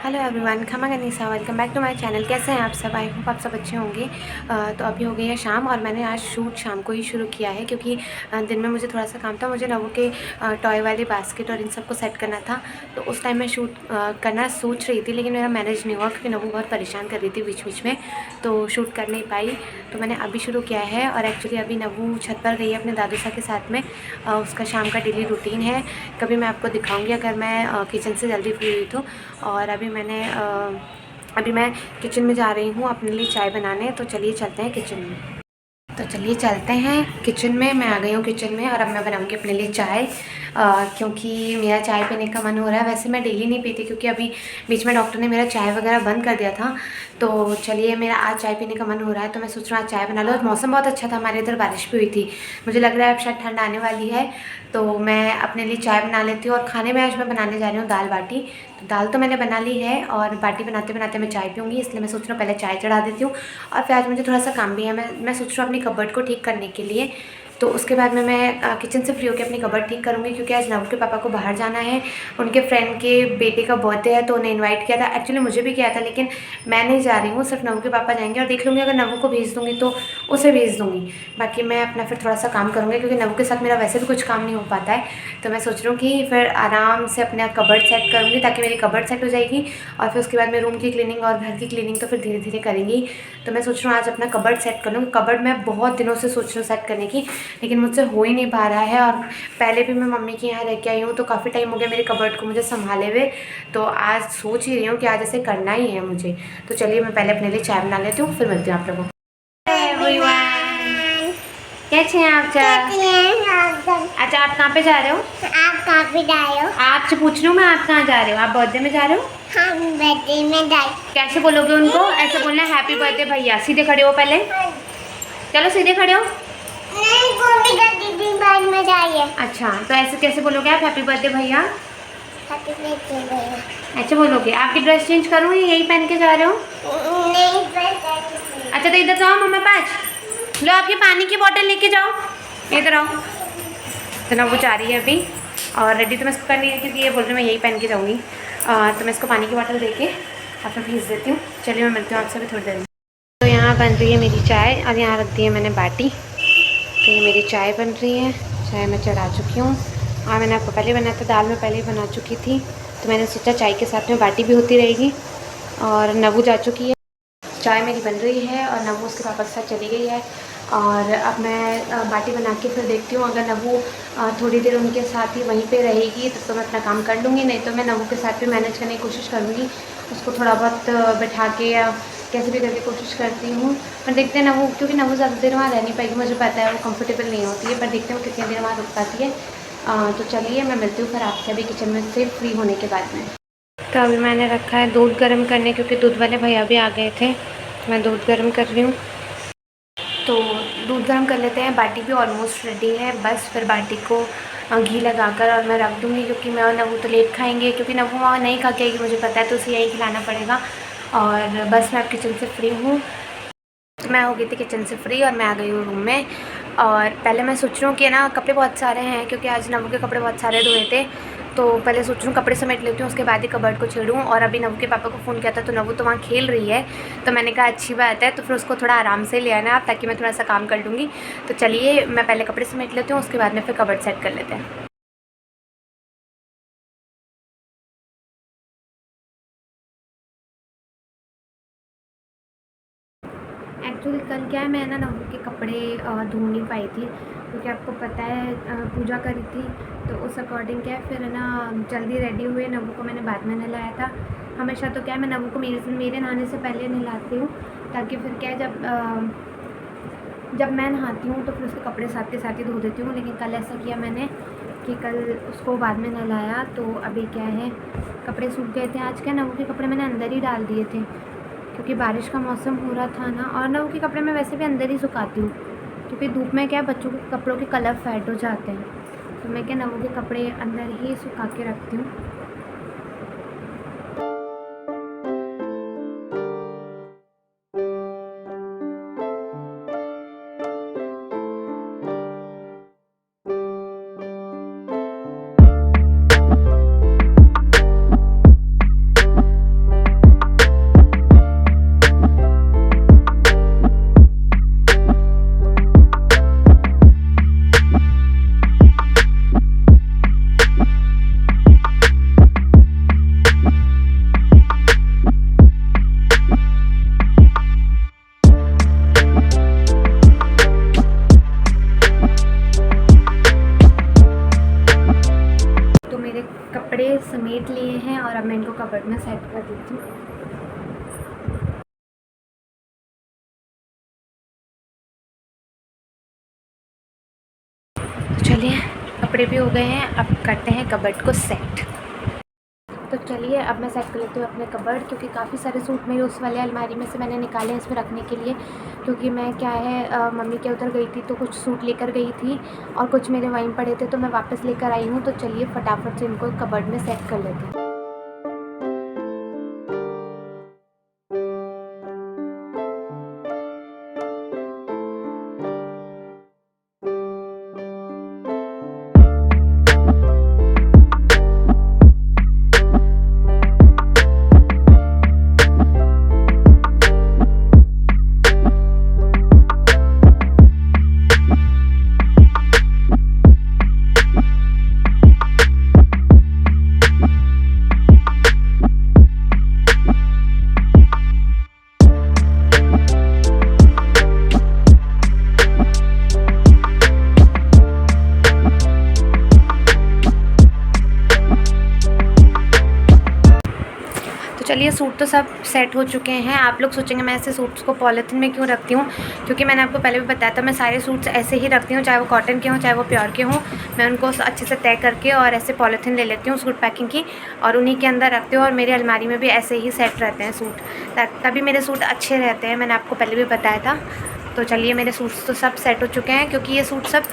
Hello everyone, खमा गनीसा, welcome back to my channel. कैसे हैं आप सब? आई होप आप सब अच्छे होंगे। तो अभी हो गई है शाम और मैंने आज शूट शाम को ही शुरू किया है क्योंकि दिन में मुझे थोड़ा सा काम था। मुझे नवों के टॉय वाले बास्केट और इन सब को सेट करना था, तो उस टाइम मैं शूट करना सोच रही थी, लेकिन मेरा मैनेज नहीं हुआ क्योंकि नवो बहुत परेशान कर रही थी बीच बीच में, तो शूट कर नहीं पाई। तो मैंने अभी शुरू किया है और एक्चुअली अभी नवो छत पर गई है अपने दादू सा के साथ में। उसका शाम का डेली रूटीन है, कभी मैं आपको दिखाऊँगी अगर मैं किचन से जल्दी फ्री हुई तो। और अभी मैं किचन में जा रही हूँ अपने लिए चाय बनाने, तो चलिए चलते हैं किचन में। तो चलिए चलते हैं किचन में। मैं आ गई हूँ किचन में और अब मैं बनाऊँगी अपने लिए चाय, क्योंकि मेरा चाय पीने का मन हो रहा है। वैसे मैं डेली नहीं पीती क्योंकि अभी बीच में डॉक्टर ने मेरा चाय वगैरह बंद कर दिया था। तो चलिए, मेरा आज चाय पीने का मन हो रहा है तो मैं सोच रहा हूँ आज चाय बना लो। और मौसम बहुत अच्छा था, हमारे इधर बारिश भी हुई थी। मुझे लग रहा है अब शायद ठंड आने वाली है, तो मैं अपने लिए चाय बना लेती हूँ। और खाने में आज मैं बनाने जा रही हूँ दाल बाटी। तो दाल तो मैंने बना ली है और बाटी बनाते बनाते मैं चाय पीऊँगी, इसलिए मैं सोच रहा हूँ पहले चाय चढ़ा देती हूँ। और फिर आज मुझे थोड़ा सा काम भी है, मैं सोच रहा हूँ अपनी कबर्ड को ठीक करने के लिए। तो उसके बाद में मैं किचन से फ्री होकर अपनी कबर्ड ठीक करूँगी क्योंकि आज नवू के पापा को बाहर जाना है। उनके फ्रेंड के बेटे का बर्थडे है तो उन्हें इनवाइट किया था। एक्चुअली मुझे भी किया था, लेकिन मैं नहीं जा रही हूँ, सिर्फ नवू के पापा जाएंगे। और देख लूँगी अगर नवू को भेज दूँगी तो उसे भेज दूँगी, बाकी मैं अपना फिर थोड़ा सा काम करूँगी क्योंकि नवू के साथ मेरा वैसे भी कुछ काम नहीं हो पाता है। तो मैं सोच रही हूँ कि फिर आराम से अपना कबर्ड सेट करूँगी ताकि मेरी कबर्ड सेट हो जाएगी। और फिर उसके बाद में रूम की क्लीनिंग और घर की क्लीनिंग तो फिर धीरे धीरे करेंगी। तो मैं सोच रही हूँ आज अपना कबर्ड सेट कर लूँ। कबर्ड मैं बहुत दिनों से सोच रही हूँ सेट करने की, लेकिन मुझसे हो ही नहीं पा रहा है। और पहले भी मैं मम्मी के यहाँ रह के आई हूँ तो काफ़ी टाइम हो गया मेरे कबर्ड को मुझे संभाले हुए। तो आज सोच ही रही हूँ कि आज ऐसे करना ही है मुझे। तो चलिए मैं पहले अपने लिए चाय बना लेती हूँ, फिर मिलती हूँ आप लोगों को। कैसे हैं आप? अच्छा, आप कहाँ पे जा रहे हो? आप कहाँ पे जा रहे हो? आपसे पूछ रही हूँ मैं, आप कहाँ जा रहे हो? आप बर्थडे में जा रहे हो? हाँ, बर्थडे में जा। कैसे बोलोगे उनको? ऐसे बोलना है हैप्पी बर्थडे भैया। सीधे खड़े हो पहले, चलो सीधे खड़े हो। नहीं, गोभी का दीदी बाद में जाइए। अच्छा, तो ऐसे कैसे बोलोगे आप हैप्पी बर्थडे भैया? हैप्पी बर्थडे भैया। ऐसे बोलोगे। आपकी ड्रेस चेंज करूँ या यही पहन के जा रहे हो? नहीं, बस। अच्छा, तो इधर जाओ मम्मा पास। लो आपकी पानी की बोतल लेके जाओ, इधर आओ। तो ना वो जा रही है अभी, और रेडी तो मैं इसको कर नहीं रही क्योंकि ये बोल रही मैं यही पहन के जाऊँगी। तो मैं इसको पानी की बोतल दे के आपको भेज देती हूँ। चलिए मैं मिलती हूँ आपसे भी थोड़ी देर में। तो यहाँ बन रही है मेरी चाय और यहाँ रख दी है मैंने बाटी। तो ये मेरी चाय बन रही है, चाय मैं चढ़ा चुकी हूँ। और मैंने आपको पहले बनाया था, दाल में पहले ही बना चुकी थी, तो मैंने सोचा चाय के साथ में बाटी भी होती रहेगी। और नबू जा चुकी है, चाय मेरी बन रही है और नबू उसके पापा के साथ चली गई है। और अब मैं बाटी बना के फिर देखती हूँ, अगर नबू थोड़ी देर उनके साथ ही वहीं पे रहेगी तो मैं अपना काम कर लूँगी, नहीं तो मैं नबू के साथ भी मैनेज करने की कोशिश करूँगी। उसको थोड़ा बहुत बैठा के या कैसे भी करके कोशिश करती हूँ। पर देखते हैं नबू, क्योंकि नबू ज़्यादा देर वहाँ रह नहीं पाएगी, मुझे पता है वो कंफर्टेबल नहीं होती है, पर देखते हैं वो कितनी देर वहाँ रुक पाती है। तो चलिए मैं मिलती हूँ फिर आपसे अभी किचन में से फ्री होने के बाद में। तो अभी मैंने रखा है दूध गर्म करने, क्योंकि दूध वाले भैया भी आ गए थे। मैं दूध गर्म कर रही हूँ, तो दूध गर्म कर लेते हैं। बाटी भी ऑलमोस्ट रेडी है, बस फिर बाटी को घी लगाकर और मैं रख दूँगी, क्योंकि मैं और नबू तो लेट खाएंगे, क्योंकि नबू वहाँ नहीं खा के आएगी मुझे पता है, तो उसे यही खिलाना पड़ेगा। और बस मैं अब किचन से फ्री हूँ। तो मैं हो गई थी किचन से फ्री और मैं आ गई हूँ रूम में। और पहले मैं सोच रही हूँ कि ना कपड़े बहुत सारे हैं, क्योंकि आज नबू के कपड़े बहुत सारे धोए थे, तो पहले सोच रही हूँ कपड़े समेट लेती हूँ, उसके बाद ही कबर्ड को छेड़ूँ। और अभी नबू के पापा को फ़ोन किया था तो नबू तो वहाँ खेल रही है, तो मैंने कहा अच्छी बात है, तो फिर उसको थोड़ा आराम से ले आना आप, ताकि मैं थोड़ा सा काम कर लूँगी। तो चलिए मैं पहले कपड़े समेट लेती हूँ, उसके बाद में फिर कबर्ड सेट कर लेते हैं। एक्चुअली कल क्या है, मैं ना नबू के कपड़े धो नहीं पाई थी, क्योंकि आपको पता है पूजा करी थी, तो उस अकॉर्डिंग क्या है फिर है ना जल्दी रेडी हुए। नबू को मैंने बाद में नहलाया था। हमेशा तो क्या है मैं नबू को मेरे नहाने से पहले नहलाती हूँ, ताकि फिर क्या है जब मैं नहाती हूँ तो फिर उसके कपड़े साथ के साथ ही धो देती हूँ। लेकिन कल ऐसा किया मैंने कि कल उसको बाद में नहलाया, तो अभी क्या है कपड़े सूख गए थे। आज क्या नबू के कपड़े मैंने अंदर ही डाल दिए थे, क्योंकि बारिश का मौसम हो रहा था ना। और नबू के कपड़े मैं वैसे भी अंदर ही सुखाती हूँ, क्योंकि धूप में क्या है बच्चों के कपड़ों के कलर फेड हो जाते हैं, तो मैं क्या नबू के कपड़े अंदर ही सुखा के रखती हूँ। कपड़े समेट लिए हैं और अब मैं इनको कबर्ड में सेट कर देती हूँ। चलिए कपड़े भी हो गए हैं, अब करते हैं कबर्ड को सेट। तो चलिए अब मैं सेट कर लेती हूँ अपने कबर्ड, क्योंकि काफ़ी सारे सूट मेरे उस वाले अलमारी में से मैंने निकाले हैं इसमें रखने के लिए। क्योंकि मैं क्या है मम्मी के उधर गई थी तो कुछ सूट लेकर गई थी और कुछ मेरे वहीं पड़े थे तो मैं वापस लेकर आई हूँ। तो चलिए फटाफट से इनको कबर्ड में सेट कर लेती हूँ। चलिए सूट तो सब सेट हो चुके हैं। आप लोग सोचेंगे मैं ऐसे सूट्स को पॉलीथिन में क्यों रखती हूँ, क्योंकि मैंने आपको पहले भी बताया था मैं सारे सूट्स ऐसे ही रखती हूँ, चाहे वो कॉटन के हों चाहे वो प्योर के हों। मैं उनको अच्छे से तय करके और ऐसे पॉलीथिन ले लेती हूँ सूट पैकिंग की और उन्हीं के अंदर रखती हूँ। और मेरी अलमारी में भी ऐसे ही सेट रहते हैं सूट, तभी मेरे सूट अच्छे रहते हैं, मैंने आपको पहले भी बताया था। तो चलिए मेरे सूट्स तो सब सेट हो चुके हैं, क्योंकि ये सूट सब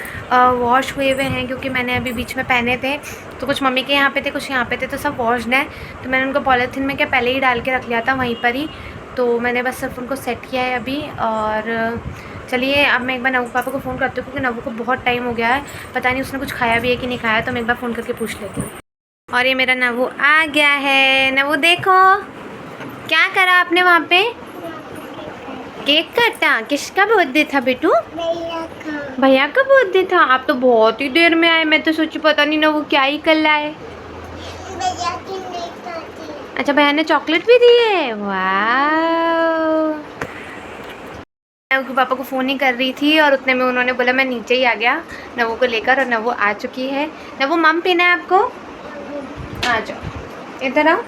वॉश हुए हुए हैं, क्योंकि मैंने अभी बीच में पहने थे तो कुछ मम्मी के यहाँ पे थे कुछ यहाँ पे थे, तो सब वॉश्ड हैं। तो मैंने उनको पॉलीथिन में क्या पहले ही डाल के रख लिया था वहीं पर ही, तो मैंने बस सिर्फ उनको सेट किया है अभी। और चलिए अब मैं एक बार नवू पापा को फ़ोन करती हूँ, क्योंकि नवू को बहुत टाइम हो गया है, पता नहीं उसने कुछ खाया भी है कि नहीं खाया, तो मैं एक बार फ़ोन करके पूछ लेती हूँ। और ये मेरा नवू आ गया है। नवू देखो क्या करा आपने वहाँ पे, केक काटा। किसका बर्थडे था बेटू? भैया का बर्थडे था। आप तो बहुत ही देर में आए, मैं तो सोची पता नहीं ना वो क्या ही कर लाए। अच्छा भैया ने चॉकलेट भी दी है, वाह। मैं पापा को फ़ोन ही कर रही थी और उतने में उन्होंने बोला मैं नीचे ही आ गया नवू को लेकर, और नवू आ चुकी है। नवू मम पीना है आपको, आ जाओ इधर आओ।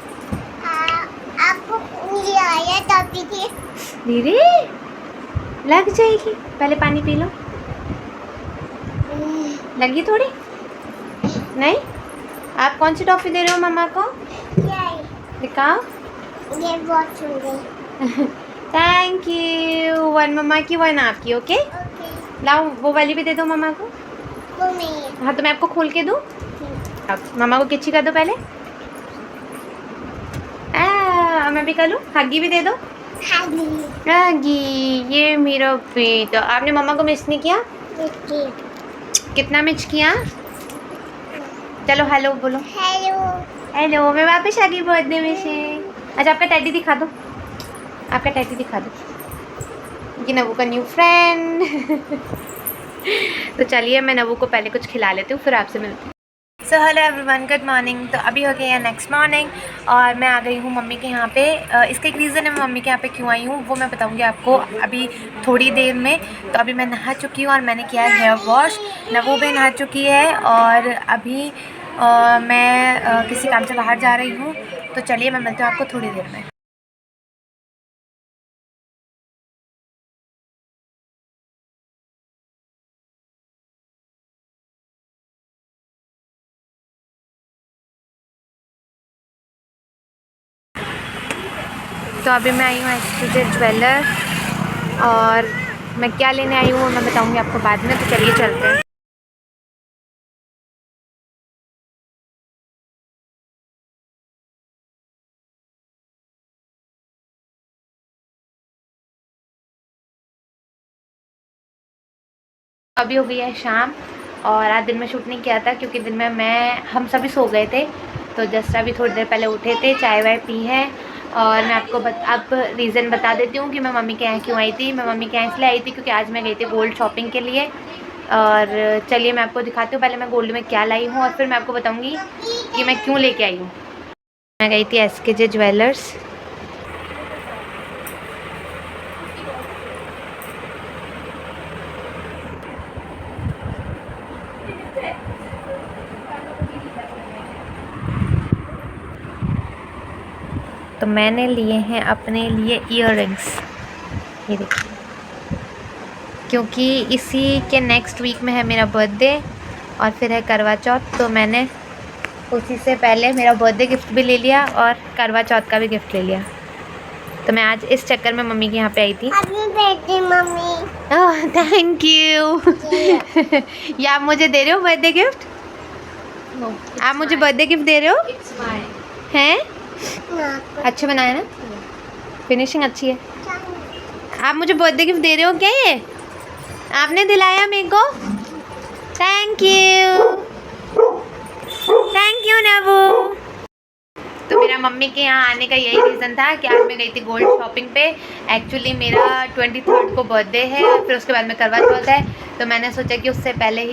आपको ये आया टॉफी थी, धीरे लग जाएगी, पहले पानी पी लो। लगी थोड़ी नहीं? आप कौन सी टॉफ़ी दे रहे हो मम्मा को, दिखाओ। ये बहुत सुंदर। Thank you. वन मम्मा की वन आपकी, ओके। लाओ वो वाली भी दे दो मम्मा को। वो नहीं। हाँ तो मैं आपको खोल के दूँ, अब मम्मा को किच्ची कर दो पहले। मैं भी कर लूँ, हग्गी भी दे दो। हग्गी, ये मेरा बेटा। आपने मम्मा को मिस नहीं किया? कितना मिस किया? चलो हेलो बोलो। हेलो हेलो, मैं वापस आ गई बर्थडे में से। अच्छा आपका टैडी दिखा दो, आपका टैडी दिखा दो, ये नवू का न्यू फ्रेंड। तो चलिए मैं नवू को पहले कुछ खिला लेती हूँ, फिर आपसे मिलती हूँ। So hello everyone, good morning. तो अभी हो गई है नेक्स्ट मॉर्निंग और मैं आ गई हूँ मम्मी के यहाँ पे। इसका एक रीज़न है मैं मम्मी के यहाँ पे क्यों आई हूँ वो मैं बताऊँगी आपको अभी थोड़ी देर में। तो अभी मैं नहा चुकी हूँ और मैंने किया है हेयर वॉश, नवू भी नहा चुकी है और अभी मैं किसी काम से बाहर जा रही हूँ। तो चलिए मैं मिलती हूँ आपको थोड़ी देर में। तो अभी मैं आई हूँ एक्सक्लूसिव ज्वेलर और मैं क्या लेने आई हूँ वो मैं बताऊँगी आपको बाद में। तो चलिए चलते हैं। अभी हो गई है शाम और आज दिन में शूट नहीं किया था क्योंकि दिन में हम सभी सो गए थे। तो जस्ट अभी थोड़ी देर पहले उठे थे, चाय वाय पी है और मैं आपको अब रीज़न बता देती हूँ कि मैं मम्मी के यहाँ क्यों आई थी। मैं मम्मी के यहाँ इसलिए आई थी क्योंकि आज मैं गई थी गोल्ड शॉपिंग के लिए। और चलिए मैं आपको दिखाती हूँ पहले मैं गोल्ड में क्या लाई हूँ और फिर मैं आपको बताऊँगी कि मैं क्यों लेके आई हूँ। मैं गई थी SKJ ज्वेलर्स। तो मैंने लिए हैं अपने लिए ईयररिंग्स, ये देखिए, क्योंकि इसी के नेक्स्ट वीक में है मेरा बर्थडे और फिर है करवा चौथ, तो मैंने उसी से पहले मेरा बर्थडे गिफ्ट भी ले लिया और करवा चौथ का भी गिफ्ट ले लिया। तो मैं आज इस चक्कर में मम्मी के यहाँ पे आई थी। Happy birthday mummy. Oh thank you. ये आप मुझे दे रहे हो बर्थडे गिफ्ट? आप मुझे बर्थडे गिफ्ट दे रहे हो? हैं? अच्छा बनाया ना, फिनिशिंग अच्छी है। आप मुझे बर्थडे गिफ्ट दे रहे हो क्या? ये आपने दिलाया मेरे को, थैंक यू नबू। तो मेरा मम्मी के यहाँ आने का यही रीज़न था कि आज मैं गई थी गोल्ड शॉपिंग पे। एक्चुअली मेरा 23 को बर्थडे है और फिर उसके बाद में करवा चौथ है, तो मैंने सोचा कि उससे पहले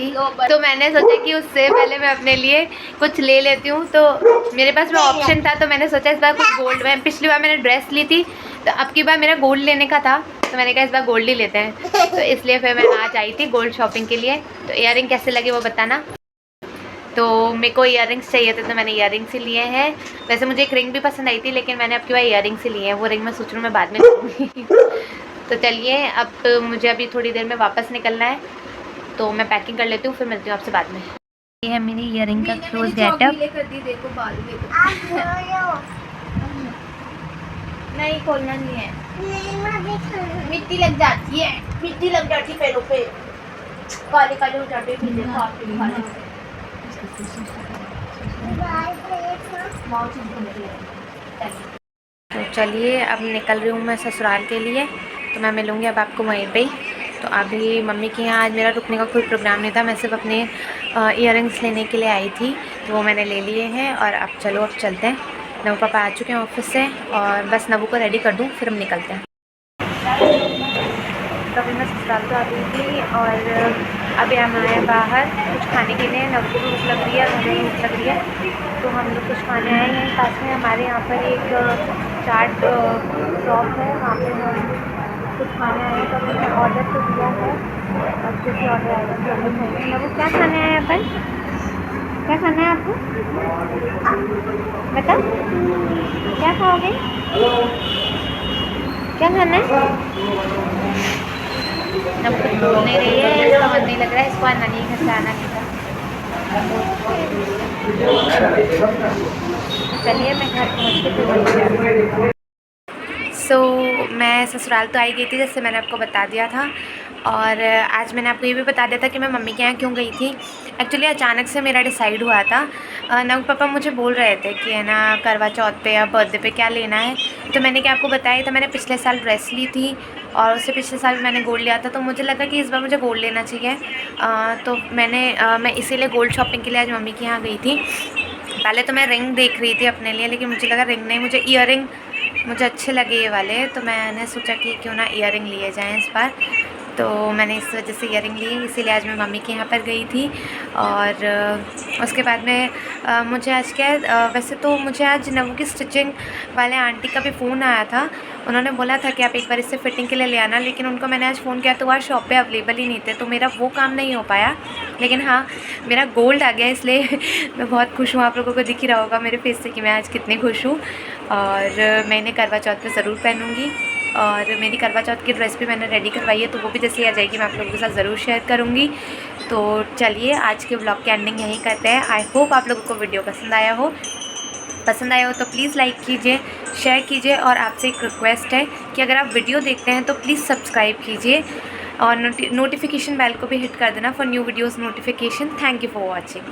मैं अपने लिए कुछ ले लेती हूँ। तो मेरे पास वो ऑप्शन था, तो मैंने सोचा इस बार कुछ गोल्ड में, पिछली बार मैंने ड्रेस ली थी तो अब की बार मेरा गोल्ड लेने का था, तो मैंने कहा इस बार गोल्ड ही लेते हैं। तो इसलिए फिर मैं आज आई थी गोल्ड शॉपिंग के लिए। तो इयररिंग कैसे लगे वो बताना। तो मेरे को इयररिंग्स चाहिए थे तो मैंने इयररिंग्स ही लिए हैं। वैसे मुझे एक रिंग भी पसंद आई थी, लेकिन मैंने अब की बार इयररिंग्स ही लिए हैं। वो रिंग मैं सोच रही हूँ मैं बाद में लूँगी। तो चलिए, अब मुझे अभी थोड़ी देर में वापस निकलना है, तो मैं पैकिंग कर लेती हूँ, फिर मिलती हूँ आपसे बाद में। ये है मेरी इयररिंग का क्लोज गेटअप। नहीं खोलना नहीं है, मिट्टी लग जाती है, मिट्टी लग जाती पैरों पे, काले काले हो जाते हैं। तो चलिए, अब निकल रही हूँ मैं ससुराल के लिए, तो मैं मिलूँगी अब आपको वहीं पे ही। तो अभी मम्मी के यहाँ आज मेरा रुकने का कोई प्रोग्राम नहीं था, मैं सिर्फ अपने इयररिंग्स लेने के लिए आई थी, तो वो मैंने ले लिए हैं। और अब चलो, अब चलते हैं। नबू पापा आ चुके हैं ऑफिस से और बस नबू को रेडी कर दूँ, फिर हम निकलते हैं। तो अभी मैं ससुराल तो आ गई थी और अभी हम आए बाहर कुछ खाने के लिए। नबू को भी भूख लग रही है, मुझे भी भूख लग रही है, तो हम लोग कुछ खाने आए हैं। पास में हमारे यहाँ पर एक चाट शॉप है, वहाँ पे हम कुछ खाने आए हैं। तो हमने ऑर्डर तो दिया है, और जैसे ऑर्डर आएगा तो हम लोग खाएंगे। नबू क्या खाने आए हैं अपन? क्या खाना है आपको? बताओ, क्या खाओगे? क्या खाना है? अब कुछ बोल नहीं रही है, इसका मन नहीं लग रहा है, इसको नानी घर से आना नहीं था। चलिए, मैं घर पहुँच के फिर मैं ससुराल तो आई गई थी, जैसे मैंने आपको बता दिया था। और आज मैंने आपको ये भी बता दिया था कि मैं मम्मी के यहाँ क्यों गई थी। एक्चुअली अचानक से मेरा डिसाइड हुआ था। नबू पापा मुझे बोल रहे थे कि है ना, करवा चौथ पे या बर्थडे पे क्या लेना है। तो मैंने क्या आपको बताया था, मैंने पिछले साल ड्रेस ली थी और उससे पिछले साल मैंने गोल्ड लिया था, तो मुझे लगा कि इस बार मुझे गोल्ड लेना चाहिए। तो मैं इसीलिए गोल्ड शॉपिंग के लिए आज मम्मी के यहाँ गई थी। पहले तो मैं रिंग देख रही थी अपने लिए, लेकिन मुझे लगा रिंग नहीं, मुझे ईयररिंग मुझे अच्छे लगे ये वाले, तो मैंने सोचा कि क्यों ना ईयररिंग लिए जाएं इस बार। तो मैंने इस वजह से ईयररिंग ली, इसीलिए आज मैं मम्मी के यहाँ पर गई थी। और उसके बाद में मुझे आज वैसे तो मुझे आज नबू की स्टिचिंग वाले आंटी का भी फ़ोन आया था। उन्होंने बोला था कि आप एक बार इससे फ़िटिंग के लिए ले आना, लेकिन उनको मैंने आज फ़ोन किया तो वह शॉप पे अवेलेबल ही नहीं थे, तो मेरा वो काम नहीं हो पाया। लेकिन हाँ, मेरा गोल्ड आ गया, इसलिए मैं बहुत खुश हूँ। आप लोगों को दिख ही रहा होगा मेरे फेस से कि मैं आज कितनी खुश हूँ। और मैं इन्हें करवा चौथ पे ज़रूर पहनूँगी, और मेरी करवा चौथ की ड्रेस भी मैंने रेडी करवाई है, तो वो भी जैसे आ जाएगी मैं आप लोगों के साथ ज़रूर शेयर करूँगी। तो चलिए, आज के ब्लॉग की एंडिंग यहीं करते हैं। आई होप आप लोगों को वीडियो पसंद आया हो तो प्लीज़ लाइक कीजिए, शेयर कीजिए, और आपसे एक रिक्वेस्ट है कि अगर आप वीडियो देखते हैं तो प्लीज़ सब्सक्राइब कीजिए और नोटिफिकेशन बेल को भी हिट कर देना for new videos notification. Thank you for watching.